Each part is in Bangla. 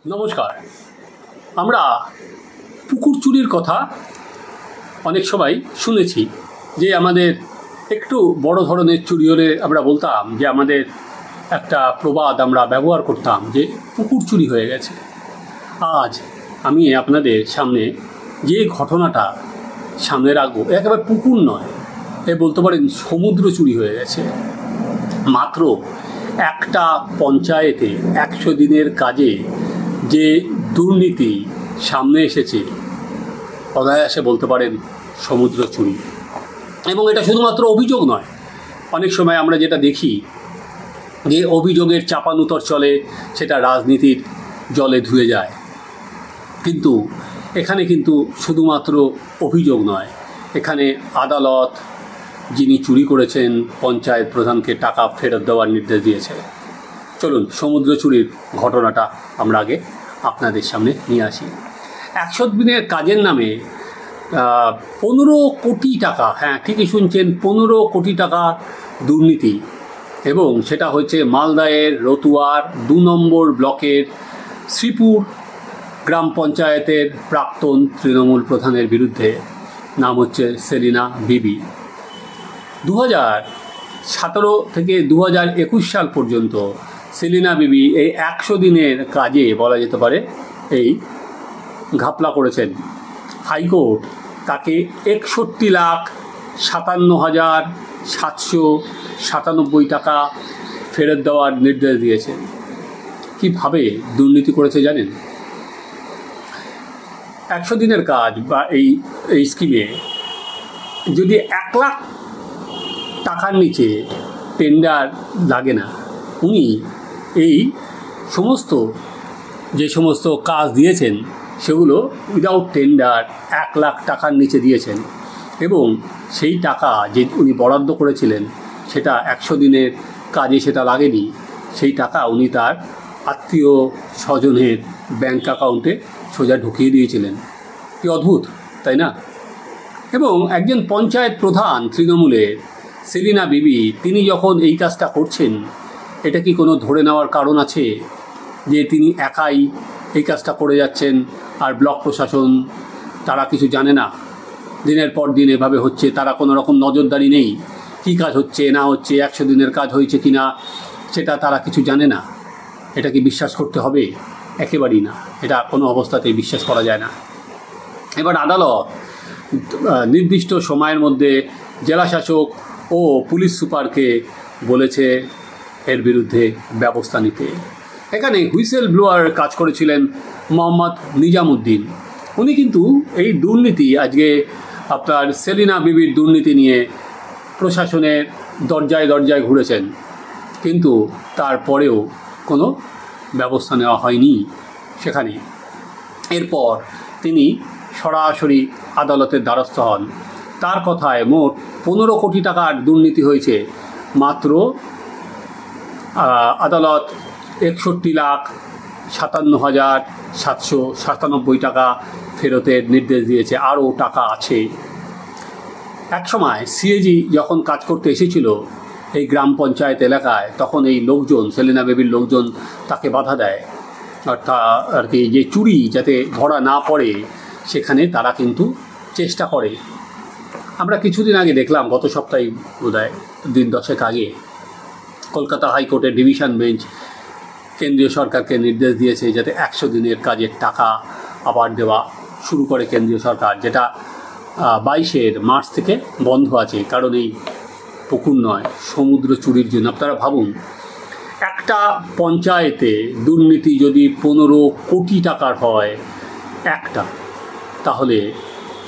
নমস্কার। আমরা পুকুর চুরির কথা অনেক সময় শুনেছি যে আমাদের একটু বড় ধরনের চুরি হলে আমরা বলতাম যে আমাদের একটা প্রবাদ আমরা ব্যবহার করতাম যে পুকুর চুরি হয়ে গেছে। আজ আমি আপনাদের সামনে যে ঘটনাটা সামনে রাখবো একেবারে পুকুর নয়, এ বলতে পারেন সমুদ্র চুরি হয়ে গেছে। মাত্র একটা পঞ্চায়েতে 100 দিনের কাজে যে দুর্নীতি সামনে এসেছে অনায়াসে বলতে পারেন সমুদ্র চুরি। এবং এটা শুধুমাত্র অভিযোগ নয়, অনেক সময় আমরা যেটা দেখি যে অভিযোগের চাপানুতর চলে, সেটা রাজনীতির জলে ধুয়ে যায়। কিন্তু এখানে কিন্তু শুধুমাত্র অভিযোগ নয়, এখানে আদালত যিনি চুরি করেছেন পঞ্চায়েত প্রধানকে টাকা ফেরত দেওয়ার নির্দেশ দিয়েছে। চলুন সমুদ্র চুরির ঘটনাটা আমরা আগে আপনাদের সামনে নিয়ে আসি। 100 দিনের কাজের নামে 15 কোটি টাকা, হ্যাঁ ঠিকই শুনছেন, 15 কোটি টাকা দুর্নীতি। এবং সেটা হচ্ছে মালদায়ের রতুয়ার 2 নম্বর ব্লকের শ্রীপুর গ্রাম পঞ্চায়েতের প্রাক্তন তৃণমূল প্রধানের বিরুদ্ধে। নাম হচ্ছে সেলিনা বিবি। 2017 থেকে 2021 সাল পর্যন্ত সেলিনা বিবি এই 100 দিনের কাজে বলা যেতে পারে এই ঘাপলা করেছেন। হাইকোর্ট তাকে 61,57,797 টাকা ফেরত দেওয়ার নির্দেশ দিয়েছেন। কীভাবে দুর্নীতি করেছে জানেন? 100 দিনের কাজ বা এই স্কিমে যদি 1 লাখ টাকার নিচে টেন্ডার লাগে না, উনি এই যে সমস্ত কাজ দিয়েছেন সেগুলো উইদাউট টেন্ডার 1 লাখ টাকার নিচে দিয়েছেন। এবং সেই টাকা যে উনি বরাদ্দ করেছিলেন সেটা 100 দিনের কাজে সেটা লাগেনি, সেই টাকা উনি তার আত্মীয় স্বজনের ব্যাংক অ্যাকাউন্টে সোজা ঢুকিয়ে দিয়েছিলেন। কি অদ্ভুত, তাই না? এবং একজন পঞ্চায়েত প্রধান তৃণমূলের সেলিনা বিবি, তিনি যখন এই কাজটা করছেন, এটা কি কোনো ধরে নেওয়ার কারণ আছে যে তিনি একাই এই কাজটা করে যাচ্ছেন আর ব্লক প্রশাসন তারা কিছু জানে না? দিনের পর দিন এভাবে হচ্ছে, তারা কোনো রকম নজরদারি নেই, কী কাজ হচ্ছে না হচ্ছে, 100 দিনের কাজ হয়েছে কি না সেটা তারা কিছু জানে না। এটা কি বিশ্বাস করতে হবে? একেবারেই না, এটা কোনো অবস্থাতেই বিশ্বাস করা যায় না। এবার আদালত নির্দিষ্ট সময়ের মধ্যে জেলাশাসক ও পুলিশ সুপারকে বলেছে এর বিরুদ্ধে ব্যবস্থা নিতে। এখানে হুইসেল ব্লোয়ার কাজ করেছিলেন মোহাম্মদ নিজামুদ্দিন। উনি কিন্তু এই দুর্নীতি, আজকে আপনার সেলিনা বিবির দুর্নীতি নিয়ে প্রশাসনের দরজায় দরজায় ঘুরেছেন, কিন্তু তারপরেও কোনো ব্যবস্থা নেওয়া হয়নি সেখানে। এরপর তিনি সরাসরি আদালতের দ্বারস্থ হন। তার কথায় মোট 15 কোটি টাকার দুর্নীতি হয়েছে, মাত্র আদালত 61,57,797 টাকা ফেরতের নির্দেশ দিয়েছে। আরও টাকা আছে। একসময় সিএজি যখন কাজ করতে এসেছিল এই গ্রাম পঞ্চায়েত এলাকায়, তখন এই লোকজন, সেলিনা বিবির লোকজন তাকে বাধা দেয়, অর্থাৎ আর কি যে চুরি যাতে ধরা না পড়ে সেখানে তারা কিন্তু চেষ্টা করে। আমরা কিছুদিন আগে দেখলাম, গত সপ্তাহে বোধহয় দিন 10 আগে, কলকাতা হাইকোর্টের ডিভিশন বেঞ্চ কেন্দ্রীয় সরকারকে নির্দেশ দিয়েছে যাতে 100 দিনের কাজের টাকা আবার দেওয়া শুরু করে কেন্দ্রীয় সরকার, যেটা 22 মার্চ থেকে বন্ধ আছে। কারণ এই পুকুর নয়, সমুদ্র চুরির জন্য। আপনারা ভাবুন, একটা পঞ্চায়েতে দুর্নীতি যদি 15 কোটি টাকার হয় একটা, তাহলে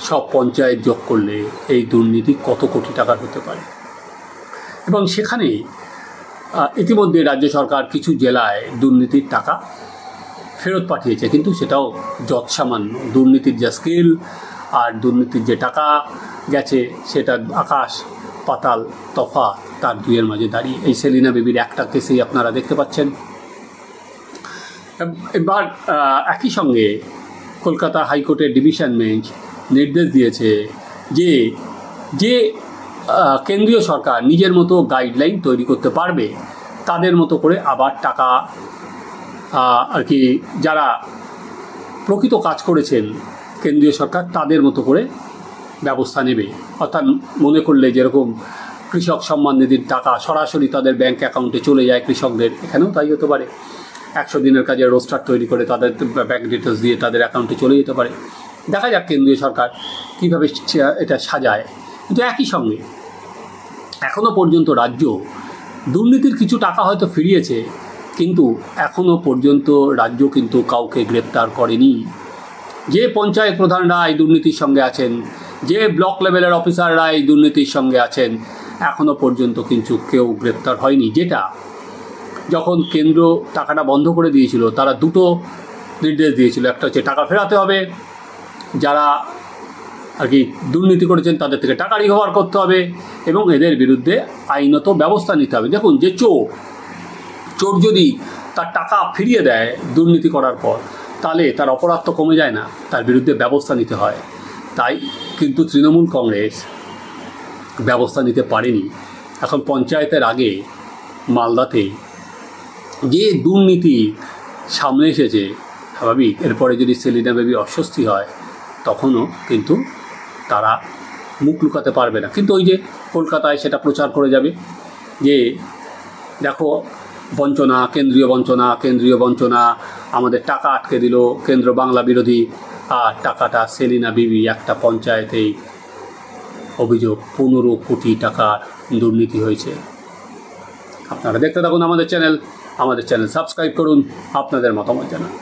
সব পঞ্চায়েত যোগ করলে এই দুর্নীতি কত কোটি টাকার হতে পারে। এবং সেখানে ইতিমধ্যে রাজ্য সরকার কিছু জেলায় দুর্নীতির টাকা ফেরত পাঠিয়েছে, কিন্তু সেটাও যৎসামান্য। দুর্নীতির যা স্কেল আর দুর্নীতির যে টাকা গেছে সেটা আকাশ পাতাল তফাৎ, তার দুইয়ের মাঝে দাঁড়িয়ে এই সেলিনা বিবির একটা কেসেই আপনারা দেখতে পাচ্ছেন। এবার একই সঙ্গে কলকাতা হাইকোর্টের ডিভিশন বেঞ্চ নির্দেশ দিয়েছে যে কেন্দ্রীয় সরকার নিজের মতো গাইডলাইন তৈরি করতে পারবে, তাদের মতো করে আবার টাকা আর কি যারা প্রকৃত কাজ করেছেন কেন্দ্রীয় সরকার তাদের মতো করে ব্যবস্থা নেবে। অর্থাৎ মনে করলে যেরকম কৃষক সম্মান নিধির টাকা সরাসরি তাদের ব্যাঙ্ক অ্যাকাউন্টে চলে যায় কৃষকদের, এখানেও তাই হতে পারে। 100 দিনের কাজে রোস্টার তৈরি করে তাদের ব্যাঙ্ক ডিটেলস দিয়ে তাদের অ্যাকাউন্টে চলে যেতে পারে। দেখা যাক কেন্দ্রীয় সরকার কীভাবে এটা সাজায়। কিন্তু একই সঙ্গে এখনও পর্যন্ত রাজ্য দুর্নীতির কিছু টাকা হয়তো ফিরিয়েছে, কিন্তু এখনও পর্যন্ত রাজ্য কিন্তু কাউকে গ্রেপ্তার করেনি। যে পঞ্চায়েত প্রধানরা এই দুর্নীতির সঙ্গে আছেন, যে ব্লক লেভেলের অফিসাররা এই দুর্নীতির সঙ্গে আছেন, এখনও পর্যন্ত কিন্তু কেউ গ্রেপ্তার হয়নি। যেটা যখন কেন্দ্র টাকাটা বন্ধ করে দিয়েছিল তারা দুটো নির্দেশ দিয়েছিল, একটা হচ্ছে টাকা ফেরাতে হবে, যারা আর কি দুর্নীতি করেছেন তাদের থেকে টাকা রিকভার করতে হবে, এবং এদের বিরুদ্ধে আইনত ব্যবস্থা নিতে হবে। দেখুন, যে চোর যদি তার টাকা ফিরিয়ে দেয় দুর্নীতি করার পর, তাহলে তার অপরাধ তো কমে যায় না, তার বিরুদ্ধে ব্যবস্থা নিতে হয়। তাই কিন্তু তৃণমূল কংগ্রেস ব্যবস্থা নিতে পারেনি। এখন পঞ্চায়েতের আগে মালদাতে যে দুর্নীতি সামনে এসেছে, স্বাভাবিক এরপরে যদি সেলিনা বেবি অস্বস্তি হয় তখনও কিন্তু তারা মুখ লুকাতে পারবে না। কিন্তু ওই যে কলকাতায় সেটা প্রচার করে যাবে যে দেখো বঞ্চনা, কেন্দ্রীয় বঞ্চনা, কেন্দ্রীয় বঞ্চনা, আমাদের টাকা আটকে দিল কেন্দ্র বাংলা বিরোধী, আর টাকাটা সেলিনা বিবি একটা পঞ্চায়েতেই অভিযোগ 15 কোটি টাকার দুর্নীতি হয়েছে। আপনারা দেখতে থাকুন আমাদের চ্যানেল সাবস্ক্রাইব করুন, আপনাদের মতামত জানান।